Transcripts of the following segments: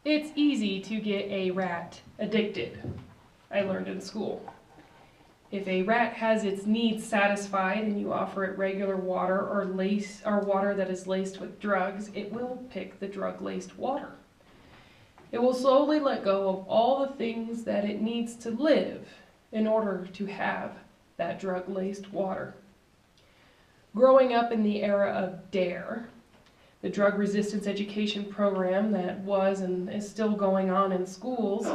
It's easy to get a rat addicted, I learned in school. If a rat has its needs satisfied and you offer it regular water or water that is laced with drugs, it will pick the drug-laced water. It will slowly let go of all the things that it needs to live in order to have that drug-laced water. Growing up in the era of DARE, the drug resistance education program that was and is still going on in schools,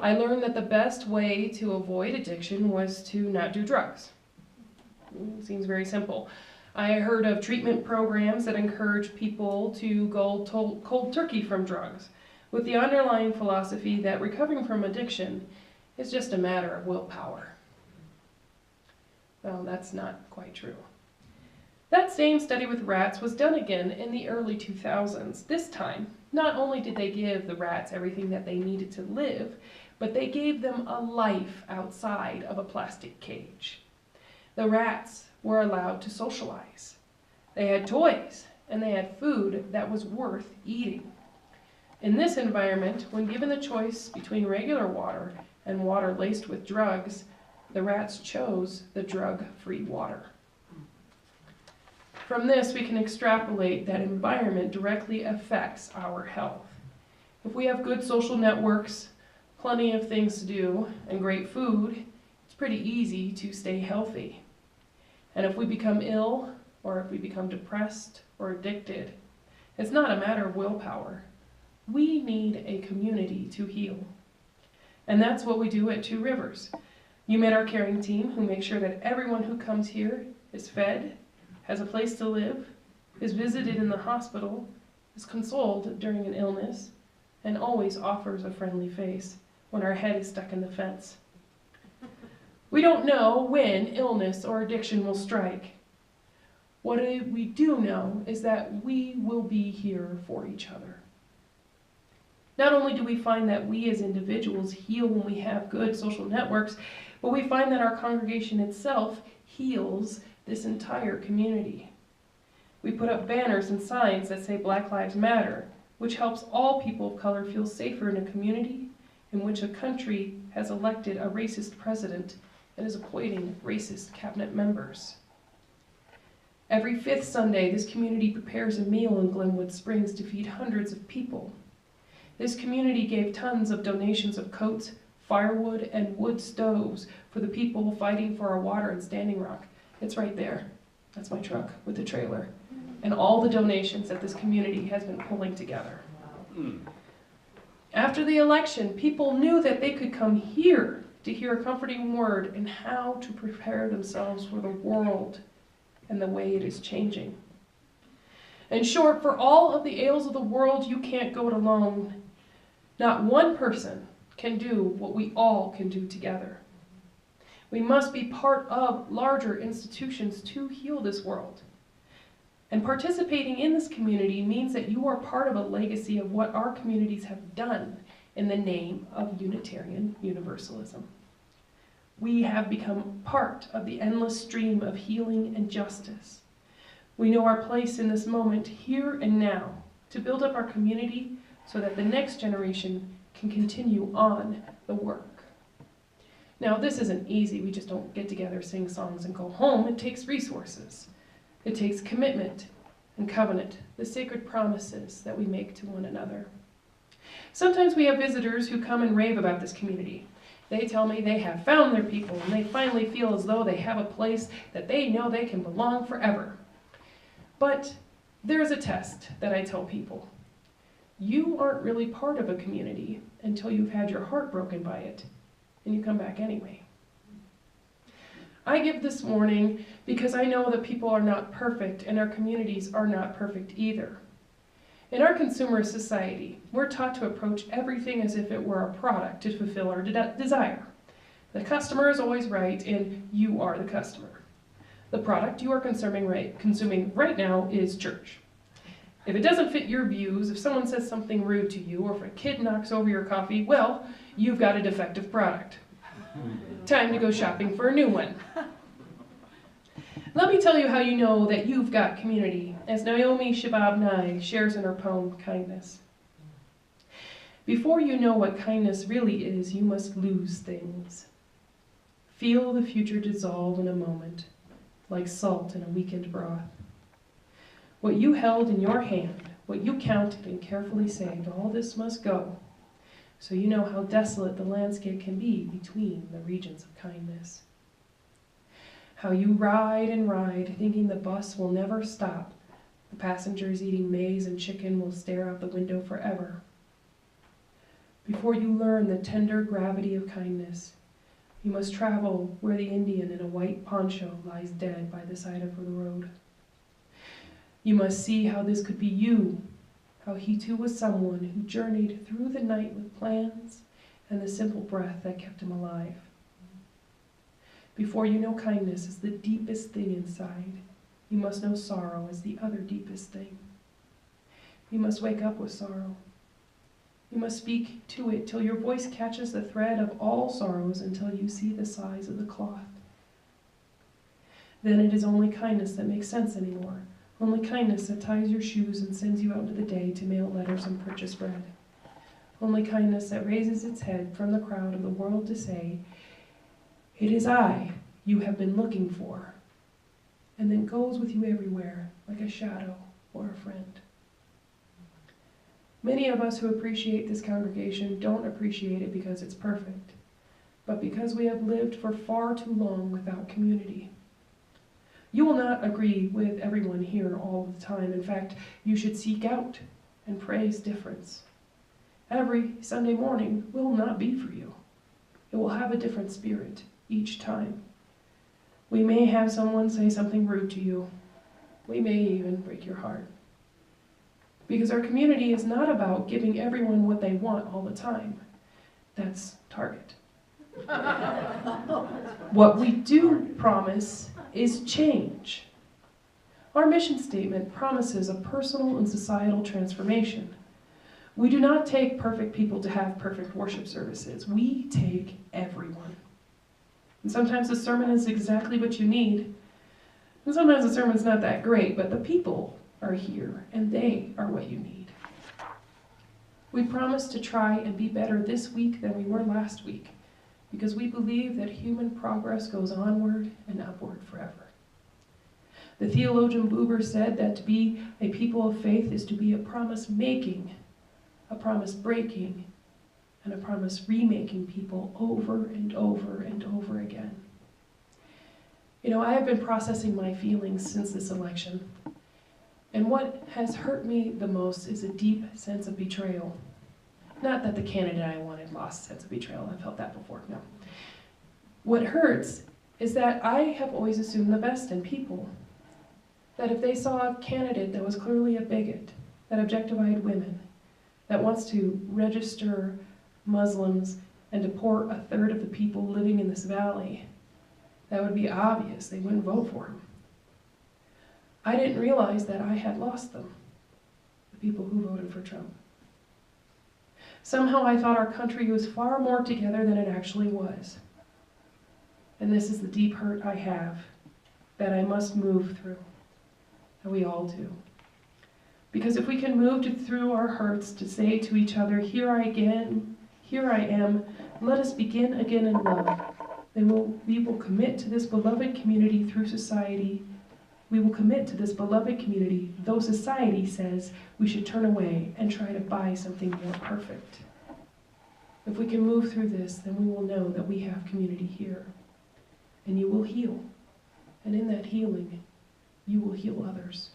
I learned that the best way to avoid addiction was to not do drugs. It seems very simple. I heard of treatment programs that encourage people to go cold turkey from drugs, with the underlying philosophy that recovering from addiction is just a matter of willpower. Well, that's not quite true. That same study with rats was done again in the early 2000s. This time, not only did they give the rats everything that they needed to live, but they gave them a life outside of a plastic cage. The rats were allowed to socialize. They had toys, and they had food that was worth eating. In this environment, when given the choice between regular water and water laced with drugs, the rats chose the drug-free water. From this, we can extrapolate that environment directly affects our health. If we have good social networks, plenty of things to do, and great food, it's pretty easy to stay healthy. And if we become ill, or if we become depressed or addicted, it's not a matter of willpower. We need a community to heal. And that's what we do at Two Rivers. You met our caring team who make sure that everyone who comes here is fed, has a place to live, is visited in the hospital, is consoled during an illness, and always offers a friendly face when our head is stuck in the fence. We don't know when illness or addiction will strike. What we do know is that we will be here for each other. Not only do we find that we as individuals heal when we have good social networks, but we find that our congregation itself heals this entire community. We put up banners and signs that say Black Lives Matter, which helps all people of color feel safer in a community in which a country has elected a racist president and is appointing racist cabinet members. Every fifth Sunday, this community prepares a meal in Glenwood Springs to feed hundreds of people. This community gave tons of donations of coats, firewood, and wood stoves for the people fighting for our water in Standing Rock. It's right there. That's my truck with the trailer. And all the donations that this community has been pulling together. After the election, people knew that they could come here to hear a comforting word and how to prepare themselves for the world and the way it is changing. In short, for all of the ails of the world, you can't go it alone. Not one person can do what we all can do together. We must be part of larger institutions to heal this world. And participating in this community means that you are part of a legacy of what our communities have done in the name of Unitarian Universalism. We have become part of the endless stream of healing and justice. We know our place in this moment, here and now, to build up our community so that the next generation can continue on the work. Now, this isn't easy. We just don't get together, sing songs, and go home. It takes resources. It takes commitment and covenant, the sacred promises that we make to one another. Sometimes we have visitors who come and rave about this community. They tell me they have found their people, and they finally feel as though they have a place that they know they can belong forever. But there's a test that I tell people. You aren't really part of a community until you've had your heart broken by it, and you come back anyway. I give this warning because I know that people are not perfect and our communities are not perfect either. In our consumer society, we're taught to approach everything as if it were a product to fulfill our desire. The customer is always right and you are the customer. The product you are consuming right now is church. If it doesn't fit your views, if someone says something rude to you, or if a kid knocks over your coffee, well, you've got a defective product. Time to go shopping for a new one. Let me tell you how you know that you've got community, as Naomi Shihab Nye shares in her poem, Kindness. Before you know what kindness really is, you must lose things. Feel the future dissolve in a moment, like salt in a weakened broth. What you held in your hand, what you counted and carefully saved, all this must go, so you know how desolate the landscape can be between the regions of kindness. How you ride and ride, thinking the bus will never stop. The passengers eating maize and chicken will stare out the window forever. Before you learn the tender gravity of kindness, you must travel where the Indian in a white poncho lies dead by the side of the road. You must see how this could be you, how he too was someone who journeyed through the night with plans and the simple breath that kept him alive. Before you know kindness as the deepest thing inside, you must know sorrow as the other deepest thing. You must wake up with sorrow. You must speak to it till your voice catches the thread of all sorrows, until you see the size of the cloth. Then it is only kindness that makes sense anymore. Only kindness that ties your shoes and sends you out into the day to mail letters and purchase bread. Only kindness that raises its head from the crowd of the world to say, "It is I you have been looking for," and then goes with you everywhere like a shadow or a friend. Many of us who appreciate this congregation don't appreciate it because it's perfect, but because we have lived for far too long without community. You will not agree with everyone here all the time. In fact, you should seek out and praise difference. Every Sunday morning will not be for you. It will have a different spirit each time. We may have someone say something rude to you. We may even break your heart. Because our community is not about giving everyone what they want all the time. That's Target. What we do promise is change. Our mission statement promises a personal and societal transformation. We do not take perfect people to have perfect worship services. We take everyone. And sometimes the sermon is exactly what you need. And sometimes the sermon's not that great, but the people are here, and they are what you need. We promise to try and be better this week than we were last week, because we believe that human progress goes onward and upward forever. The theologian Buber said that to be a people of faith is to be a promise-making, a promise-breaking, and a promise-remaking people over and over and over again. You know, I have been processing my feelings since this election. And what has hurt me the most is a deep sense of betrayal. Not that the candidate I wanted lost a sense of betrayal. I've felt that before. No. What hurts is that I have always assumed the best in people. That if they saw a candidate that was clearly a bigot, that objectified women, that wants to register Muslims and deport a third of the people living in this valley, that would be obvious. They wouldn't vote for him. I didn't realize that I had lost them, the people who voted for Trump. Somehow I thought our country was far more together than it actually was. And this is the deep hurt I have, that I must move through, and we all do. Because if we can move through our hurts to say to each other, "Here I am, let us begin again in love," then we will commit to this beloved community through society. We will commit to this beloved community, though society says we should turn away and try to buy something more perfect. If we can move through this, then we will know that we have community here. And you will heal. And in that healing, you will heal others.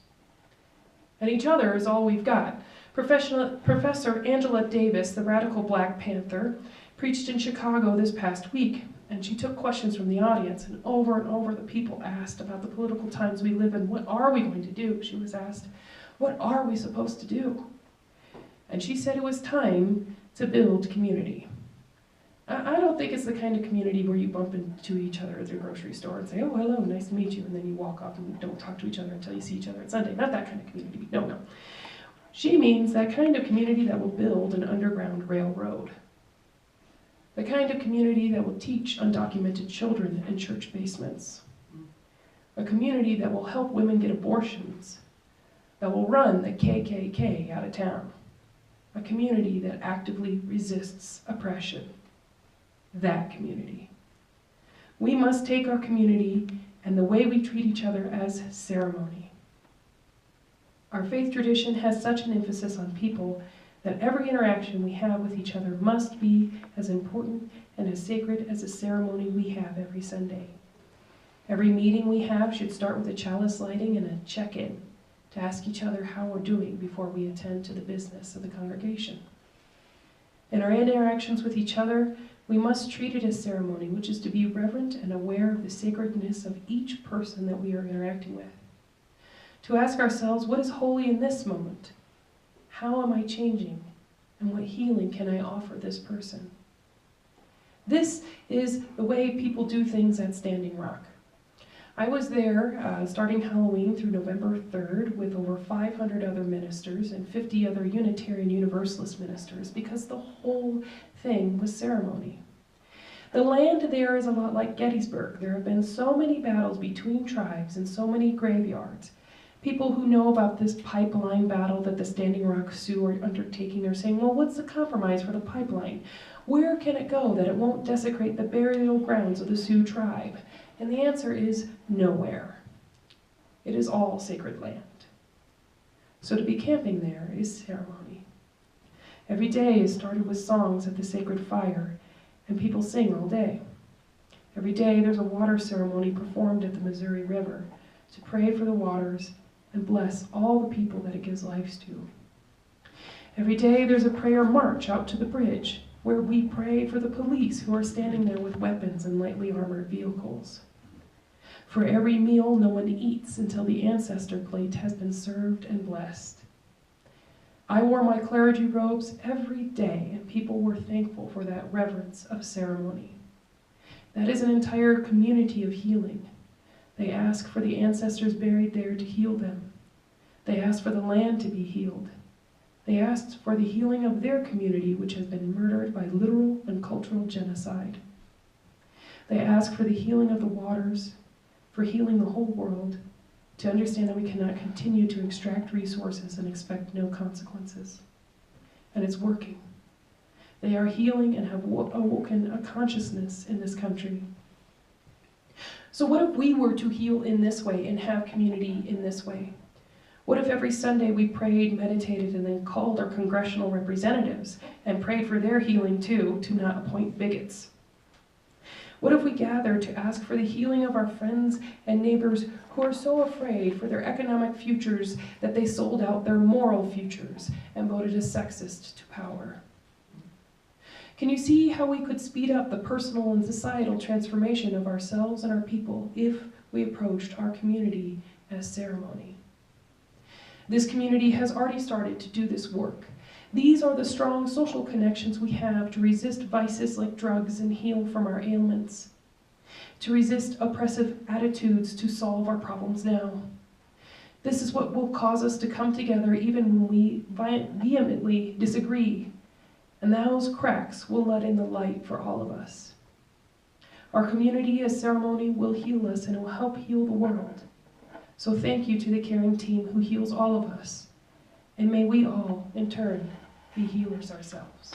And each other is all we've got. Professor Angela Davis, the radical Black Panther, preached in Chicago this past week. And she took questions from the audience, and over the people asked about the political times we live in. What are we going to do? She was asked, what are we supposed to do? And she said it was time to build community. I don't think it's the kind of community where you bump into each other at the grocery store and say, "Oh, hello, nice to meet you," and then you walk off and don't talk to each other until you see each other at Sunday. Not that kind of community. No. She means that kind of community that will build an underground railroad. The kind of community that will teach undocumented children in church basements. A community that will help women get abortions. That will run the KKK out of town. a community that actively resists oppression. That community. We must take our community and the way we treat each other as ceremony. Our faith tradition has such an emphasis on people that every interaction we have with each other must be as important and as sacred as a ceremony we have every Sunday. Every meeting we have should start with a chalice lighting and a check-in to ask each other how we're doing before we attend to the business of the congregation. In our interactions with each other, we must treat it as ceremony, which is to be reverent and aware of the sacredness of each person that we are interacting with. To ask ourselves, what is holy in this moment? How am I changing? And what healing can I offer this person? This is the way people do things at Standing Rock. I was there starting Halloween through November 3rd with over 500 other ministers and 50 other Unitarian Universalist ministers because the whole thing was ceremony. The land there is a lot like Gettysburg. There have been so many battles between tribes and so many graveyards. People who know about this pipeline battle that the Standing Rock Sioux are undertaking are saying, well, what's the compromise for the pipeline? Where can it go that it won't desecrate the burial grounds of the Sioux tribe? And the answer is nowhere. It is all sacred land. So to be camping there is ceremony. Every day is started with songs at the sacred fire, and people sing all day. Every day there's a water ceremony performed at the Missouri River to pray for the waters and bless all the people that it gives life to. Every day there's a prayer march out to the bridge where we pray for the police who are standing there with weapons and lightly armored vehicles. For every meal, no one eats until the ancestor plate has been served and blessed. I wore my clergy robes every day, and people were thankful for that reverence of ceremony. That is an entire community of healing. They ask for the ancestors buried there to heal them. They ask for the land to be healed. They asked for the healing of their community, which has been murdered by literal and cultural genocide. They ask for the healing of the waters, for healing the whole world, to understand that we cannot continue to extract resources and expect no consequences. And it's working. They are healing and have awoken a consciousness in this country. So what if we were to heal in this way and have community in this way? What if every Sunday we prayed, meditated, and then called our congressional representatives and prayed for their healing too, to not appoint bigots? What if we gathered to ask for the healing of our friends and neighbors who are so afraid for their economic futures that they sold out their moral futures and voted a sexist to power? Can you see how we could speed up the personal and societal transformation of ourselves and our people if we approached our community as ceremony? This community has already started to do this work. These are the strong social connections we have to resist vices like drugs and heal from our ailments, to resist oppressive attitudes to solve our problems now. This is what will cause us to come together even when we vehemently disagree, and those cracks will let in the light for all of us. Our community as ceremony will heal us and it will help heal the world. So thank you to the caring team who heals all of us. And may we all, in turn, be healers ourselves.